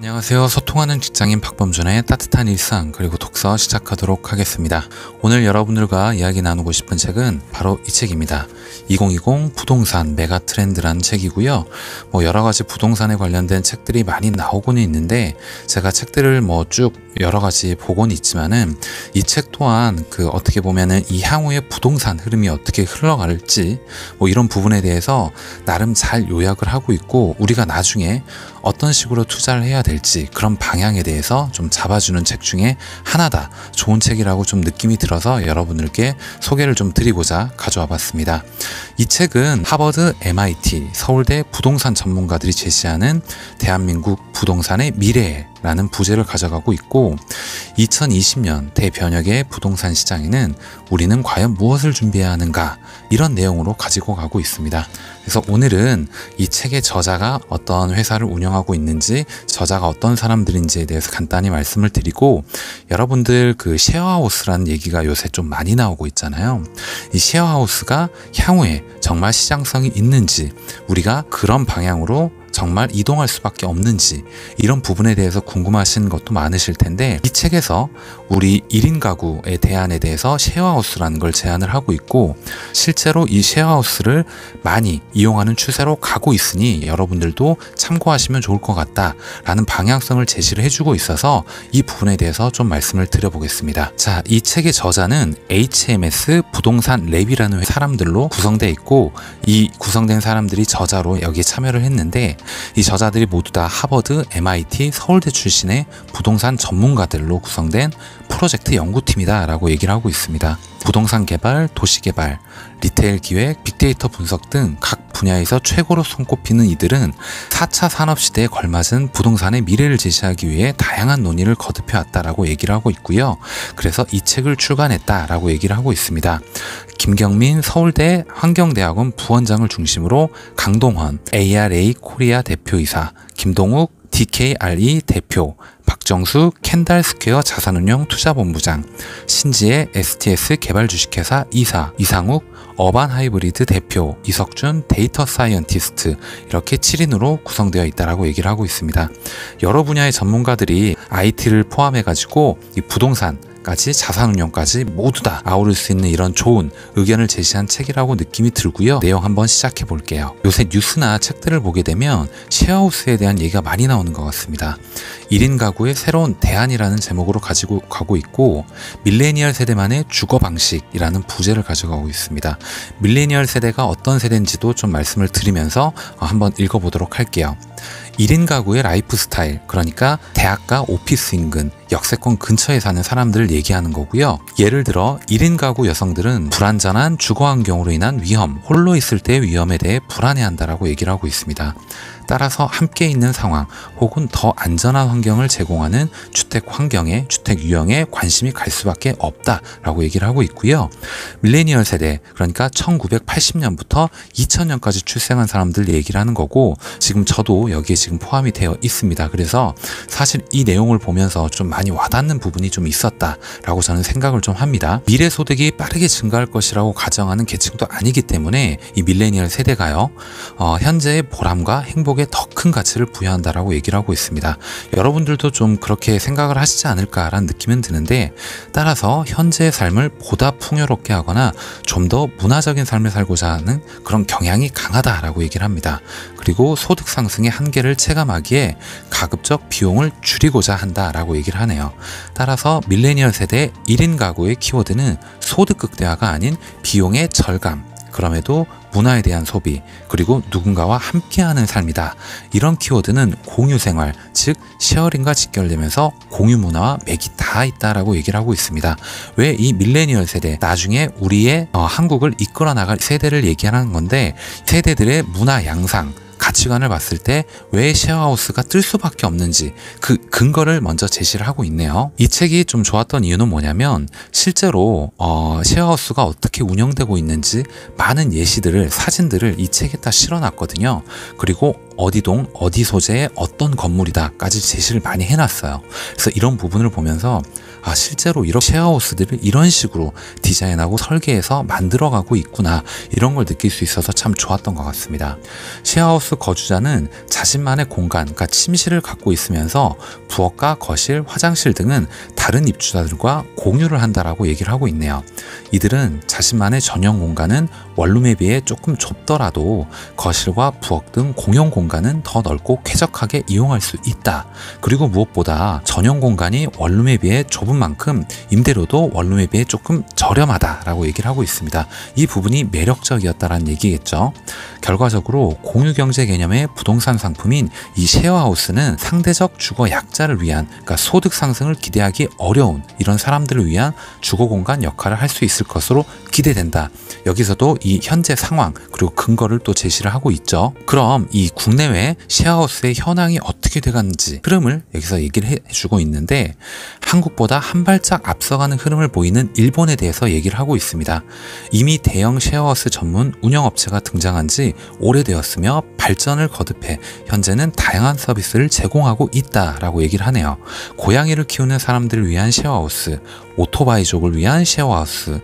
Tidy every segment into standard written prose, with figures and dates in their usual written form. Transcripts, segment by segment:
안녕하세요. 소통하는 직장인 박범준의 따뜻한 일상 그리고 독서 시작하도록 하겠습니다. 오늘 여러분들과 이야기 나누고 싶은 책은 바로 이 책입니다. 2020 부동산 메가 트렌드라는 책이고요. 여러가지 부동산에 관련된 책들이 많이 나오고는 있는데 제가 책들을 쭉 여러가지 보고는 있지만은 이 책 또한 어떻게 보면은 이 향후의 부동산 흐름이 어떻게 흘러갈지 이런 부분에 대해서 나름 잘 요약을 하고 있고, 우리가 나중에 어떤 식으로 투자를 해야 될지 그런 방향에 대해서 좀 잡아주는 책 중에 하나다, 좋은 책이라고 좀 느낌이 들어서 여러분들께 소개를 좀 드리고자 가져와 봤습니다. 이 책은 하버드, MIT, 서울대 부동산 전문가들이 제시하는 대한민국 부동산의 미래라는 부제를 가져가고 있고, 2020년 대변혁의 부동산 시장에는 우리는 과연 무엇을 준비해야 하는가, 이런 내용으로 가지고 가고 있습니다. 그래서 오늘은 이 책의 저자가 어떤 회사를 운영하고 있는지, 저자가 어떤 사람들인지에 대해서 간단히 말씀을 드리고, 여러분들 셰어하우스라는 얘기가 요새 좀 많이 나오고 있잖아요. 이 셰어하우스가 향후에 정말 시장성이 있는지, 우리가 그런 방향으로 정말 이동할 수밖에 없는지, 이런 부분에 대해서 궁금하신 것도 많으실 텐데, 이 책에서 우리 1인 가구의 대안에 대해서 셰어하우스라는 걸 제안을 하고 있고, 실제로 이 셰어하우스를 많이 이용하는 추세로 가고 있으니 여러분들도 참고하시면 좋을 것 같다라는 방향성을 제시를 해주고 있어서 이 부분에 대해서 좀 말씀을 드려보겠습니다. 자, 이 책의 저자는 HMS 부동산 랩이라는 사람들로 구성되어 있고, 이 구성된 사람들이 저자로 여기에 참여를 했는데, 이 저자들이 모두 다 하버드, MIT, 서울대 출신의 부동산 전문가들로 구성된 프로젝트 연구팀이다 라고 얘기를 하고 있습니다. 부동산 개발, 도시 개발, 리테일 기획, 빅데이터 분석 등 각 분야에서 최고로 손꼽히는 이들은 4차 산업시대에 걸맞은 부동산의 미래를 제시하기 위해 다양한 논의를 거듭해 왔다라고 얘기를 하고 있고요. 그래서 이 책을 출간했다라고 얘기를 하고 있습니다. 김경민 서울대 환경대학원 부원장을 중심으로 강동헌 ARA 코리아 대표이사, 김동욱 DKRE 대표, 박정수 캔달스퀘어 자산운용 투자본부장, 신지혜 STS 개발주식회사 이사, 이상욱 어반하이브리드 대표, 이석준 데이터 사이언티스트, 이렇게 7인으로 구성되어 있다라고 얘기를 하고 있습니다. 여러 분야의 전문가들이 IT를 포함해가지고 이 부동산까지 자산운용까지 모두 다 아우를 수 있는 이런 좋은 의견을 제시한 책이라고 느낌이 들고요. 내용 한번 시작해 볼게요. 요새 뉴스나 책들을 보게 되면 셰어하우스에 대한 얘기가 많이 나오는 것 같습니다. 1인 가구의 새로운 대안이라는 제목으로 가지고 가고 있고, 밀레니얼 세대만의 주거 방식이라는 부제를 가져가고 있습니다. 밀레니얼 세대가 어떤 세대인지도 좀 말씀을 드리면서 한번 읽어보도록 할게요. 1인 가구의 라이프 스타일, 그러니까 대학가 오피스 인근, 역세권 근처에 사는 사람들을 얘기하는 거고요. 예를 들어 1인 가구 여성들은 불안전한 주거 환경으로 인한 위험, 홀로 있을 때의 위험에 대해 불안해한다라고 얘기를 하고 있습니다. 따라서 함께 있는 상황 혹은 더 안전한 환경을 제공하는 주택 환경에, 주택 유형에 관심이 갈 수밖에 없다라고 얘기를 하고 있고요. 밀레니얼 세대, 그러니까 1980년부터 2000년까지 출생한 사람들 얘기를 하는 거고, 지금 저도 여기에 지금 포함이 되어 있습니다. 그래서 사실 이 내용을 보면서 좀 많이 와닿는 부분이 좀 있었다라고 저는 생각을 좀 합니다. 미래 소득이 빠르게 증가할 것이라고 가정하는 계층도 아니기 때문에 이 밀레니얼 세대가요, 현재의 보람과 행복에 더 큰 가치를 부여한다라고 얘기를 하고 있습니다. 여러분들도 좀 그렇게 생각을 하시지 않을까라는 느낌은 드는데, 따라서 현재의 삶을 보다 풍요롭게 하거나 좀 더 문화적인 삶을 살고자 하는 그런 경향이 강하다라고 얘기를 합니다. 그리고 소득 상승의 한계를 체감하기에 가급적 비용을 줄이고자 한다라고 얘기를 하네요. 따라서 밀레니얼 세대 1인 가구의 키워드는 소득 극대화가 아닌 비용의 절감, 그럼에도 문화에 대한 소비, 그리고 누군가와 함께하는 삶이다. 이런 키워드는 공유생활, 즉 쉐어링과 직결되면서 공유문화와 맥이 다 있다라고 얘기를 하고 있습니다. 왜 이 밀레니얼 세대, 나중에 우리의 한국을 이끌어 나갈 세대를 얘기하는 건데, 세대들의 문화 양상, 가치관을 봤을 때 왜 셰어하우스가 뜰 수밖에 없는지 그 근거를 먼저 제시를 하고 있네요. 이 책이 좀 좋았던 이유는 뭐냐면, 실제로 셰어하우스가 어떻게 운영되고 있는지 많은 예시들을, 사진들을 이 책에다 실어놨거든요. 그리고 어디 동, 어디 소재의 어떤 건물이다까지 제시를 많이 해놨어요. 그래서 이런 부분을 보면서 아, 실제로 이런 쉐어하우스들을 이런 식으로 디자인하고 설계해서 만들어가고 있구나, 이런 걸 느낄 수 있어서 참 좋았던 것 같습니다. 쉐어하우스 거주자는 자신만의 공간, 그러니까 침실을 갖고 있으면서 부엌과 거실, 화장실 등은 다른 입주자들과 공유를 한다라고 얘기를 하고 있네요. 이들은 자신만의 전용 공간은 원룸에 비해 조금 좁더라도 거실과 부엌 등 공용 공간은 더 넓고 쾌적하게 이용할 수 있다. 그리고 무엇보다 전용 공간이 원룸에 비해 좁은 만큼 임대료도 원룸에 비해 조금 저렴하다라고 얘기를 하고 있습니다. 이 부분이 매력적이었다라는 얘기겠죠. 결과적으로 공유경제 개념의 부동산 상품인 이 쉐어하우스는 상대적 주거 약자를 위한, 그러니까 소득 상승을 기대하기 어려운 이런 사람들을 위한 주거 공간 역할을 할 수 있을 것으로 기대된다. 여기서도 이 현재 상황 그리고 근거를 또 제시를 하고 있죠. 그럼 이 국내외 쉐어하우스의 현황이 어떻게 돼가는지 흐름을 여기서 얘기를 해주고 있는데, 한국보다 한 발짝 앞서가는 흐름을 보이는 일본에 대해서 얘기를 하고 있습니다. 이미 대형 쉐어하우스 전문 운영업체가 등장한 지 오래되었으며 발전을 거듭해 현재는 다양한 서비스를 제공하고 있다라고 얘기를 하네요. 고양이를 키우는 사람들을 위한 쉐어하우스, 오토바이족을 위한 쉐어하우스,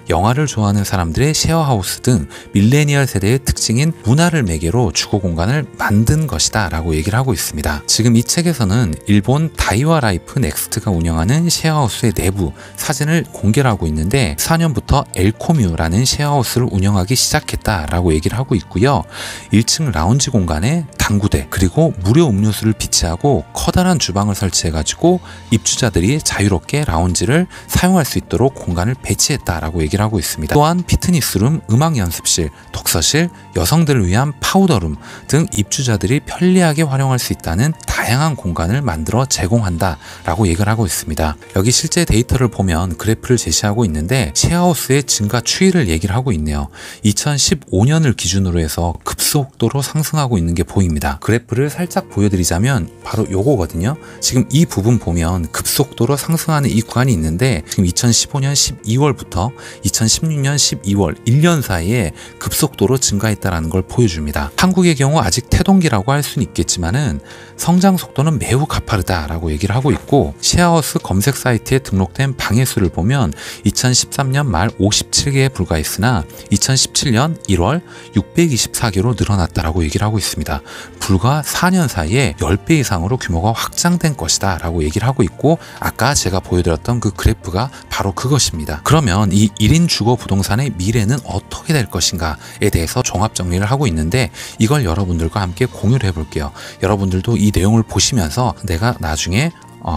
영화를 좋아하는 사람들의 쉐어하우스 등 밀레니얼 세대의 특징인 문화를 매개로 주거 공간을 만든 것이다 라고 얘기를 하고 있습니다. 지금 이 책에서는 일본 다이와 라이프 넥스트가 운영하는 쉐어하우스의 내부 사진을 공개를 하고 있는데, 4년부터 엘코뮤라는 쉐어하우스를 운영하기 시작했다라고 얘기를 하고 있고요. 1층 라운지 공간에 당구대 그리고 무료 음료수를 비치하고 커다란 주방을 설치해가지고 입주자들이 자유롭게 라운지를 사용할 수 있도록 공간을 배치했다라고 얘기를 하고 있습니다. 또한 피트니스룸, 음악 연습실, 독서실, 여성들을 위한 파우더룸 등 입주자들이 편리하게 활용할 수 있다는 다양한 공간을 만들어 제공한다라고 얘기를 하고 있습니다. 여기 실제 데이터를 보면 그래프를 제시하고 있는데 쉐어하우스의 증가 추이를 얘기를 하고 있네요. 2015년을 기준으로 해서 급속도로 상승하고 있는 게 보입니다. 그래프를 살짝 보여드리자면 바로 요거거든요. 지금 이 부분 보면 급속도로 상승하는 이 구간이 있는데, 지금 2015년 12월부터 2016년 12월 1년 사이에 급속도로 증가했다는 걸 보여줍니다. 한국의 경우 아직 태동기라고 할 수는 있겠지만은 성장 속도는 매우 가파르다라고 얘기를 하고 있고, 쉐어하우스 검색 사이트에 등록된 방의 수를 보면 2013년 말 57개에 불과했으나 2017년 1월 624개로 늘어났다라고 얘기를 하고 있습니다. 불과 4년 사이에 10배 이상으로 규모가 확장된 것이다 라고 얘기를 하고 있고, 아까 제가 보여드렸던 그 그래프가 바로 그것입니다. 그러면 이 1인 주거 부동산의 미래는 어떻게 될 것인가에 대해서 종합 정리를 하고 있는데, 이걸 여러분들과 함께 공유를 해볼게요. 여러분들도 이 내용을 보시면서 내가 나중에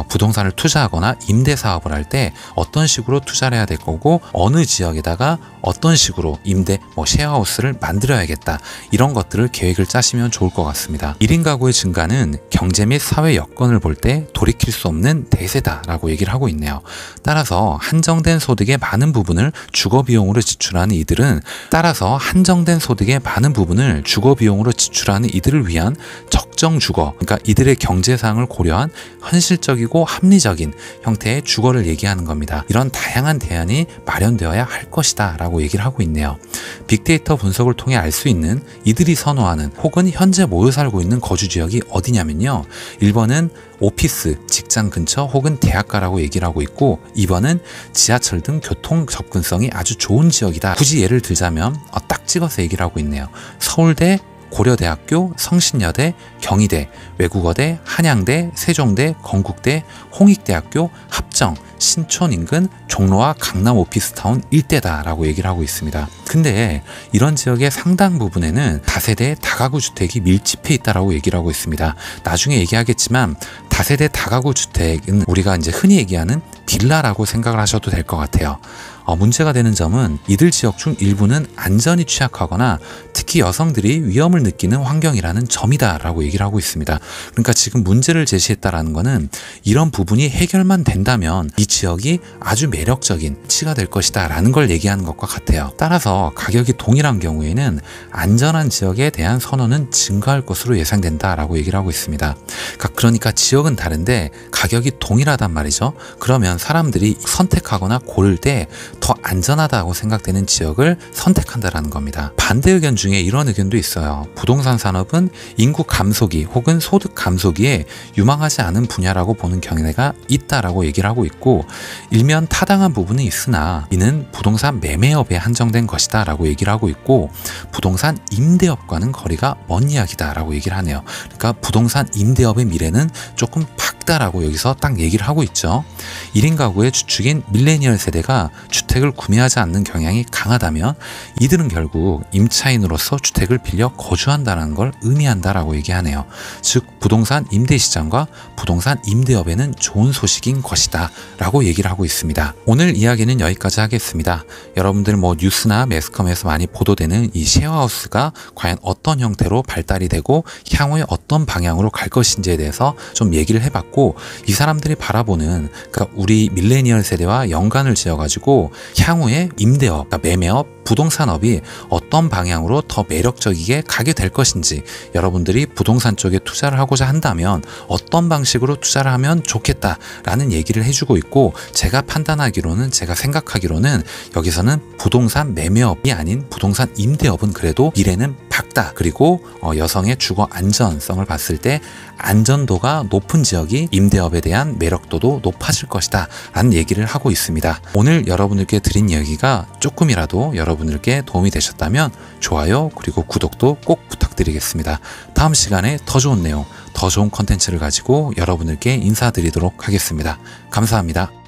부동산을 투자하거나 임대 사업을 할 때 어떤 식으로 투자를 해야 될 거고, 어느 지역에다가 어떤 식으로 임대 쉐어하우스를 만들어야겠다, 이런 것들을 계획을 짜시면 좋을 것 같습니다. 1인 가구의 증가는 경제 및 사회 여건을 볼 때 돌이킬 수 없는 대세다라고 얘기를 하고 있네요. 따라서 한정된 소득의 많은 부분을 주거 비용으로 지출하는 이들은 이들을 위한 적정 주거, 그러니까 이들의 경제 사항을 고려한 현실적이고 합리적인 형태의 주거를 얘기하는 겁니다. 이런 다양한 대안이 마련되어야 할 것이다 라고 얘기를 하고 있네요. 빅데이터 분석을 통해 알 수 있는 이들이 선호하는 혹은 현재 모여 살고 있는 거주 지역이 어디냐면요, 1번은 오피스, 직장 근처 혹은 대학가라고 얘기를 하고 있고, 2번은 지하철 등 교통 접근성이 아주 좋은 지역이다. 굳이 예를 들자면 딱 찍어서 얘기를 하고 있네요. 서울대, 고려대학교, 성신여대, 경희대, 외국어대, 한양대, 세종대, 건국대, 홍익대학교, 합정, 신촌 인근 종로와 강남 오피스타운 일대다라고 얘기를 하고 있습니다. 근데 이런 지역의 상당 부분에는 다세대 다가구 주택이 밀집해 있다라고 얘기를 하고 있습니다. 나중에 얘기하겠지만 다세대 다가구 주택은 우리가 이제 흔히 얘기하는 빌라라고 생각을 하셔도 될 것 같아요. 문제가 되는 점은 이들 지역 중 일부는 안전이 취약하거나 특히 여성들이 위험을 느끼는 환경이라는 점이다라고 얘기를 하고 있습니다. 그러니까 지금 문제를 제시했다라는 거는 이런 부분이 해결만 된다면 이 지역이 아주 매력적인 치가 될 것이다 라는 걸 얘기하는 것과 같아요. 따라서 가격이 동일한 경우에는 안전한 지역에 대한 선호는 증가할 것으로 예상된다라고 얘기를 하고 있습니다. 그러니까 지역은 다른데 가격이 동일하단 말이죠. 그러면 사람들이 선택하거나 고를 때 더 안전하다고 생각되는 지역을 선택한다라는 겁니다. 반대 의견 중에 이런 의견도 있어요. 부동산 산업은 인구 감소기 혹은 소득 감소기에 유망하지 않은 분야라고 보는 경향가 있다라고 얘기를 하고 있고, 일면 타당한 부분은 있으나 이는 부동산 매매업에 한정된 것이다 라고 얘기를 하고 있고, 부동산 임대업과는 거리가 먼 이야기다 라고 얘기를 하네요. 그러니까 부동산 임대업의 미래는 조금 밝다라고 여기서 딱 얘기를 하고 있죠. 1인 가구의 주축인 밀레니얼 세대가 주택을 구매하지 않는 경향이 강하다면 이들은 결국 임차인으로서 주택을 빌려 거주한다는 걸 의미한다라고 얘기하네요. 즉 부동산 임대 시장과 부동산 임대업에는 좋은 소식인 것이다 라고 얘기를 하고 있습니다. 오늘 이야기는 여기까지 하겠습니다. 여러분들 뉴스나 매스컴에서 많이 보도되는 이 쉐어하우스가 과연 어떤 형태로 발달이 되고 향후에 어떤 방향으로 갈 것인지에 대해서 좀 얘기를 해봤고, 이 사람들이 바라보는, 그러니까 우리 밀레니얼 세대와 연관을 지어가지고 향후에 임대업, 그러니까 매매업, 부동산업이 어떤 방향으로 더 매력적이게 가게 될 것인지, 여러분들이 부동산 쪽에 투자를 하고자 한다면 어떤 방식으로 투자를 하면 좋겠다라는 얘기를 해주고 있고, 제가 판단하기로는, 제가 생각하기로는 여기서는 부동산 매매업이 아닌 부동산 임대업은 그래도 미래는 밝다. 그리고 여성의 주거 안전성을 봤을 때 안전도가 높은 지역이 임대업에 대한 매력도도 높아질 것이다 라는 얘기를 하고 있습니다. 오늘 여러분들께 드린 이야기가 조금이라도 여러분들께 도움이 되셨다면 좋아요 그리고 구독도 꼭 부탁드리겠습니다. 다음 시간에 더 좋은 내용, 더 좋은 컨텐츠를 가지고 여러분들께 인사드리도록 하겠습니다. 감사합니다.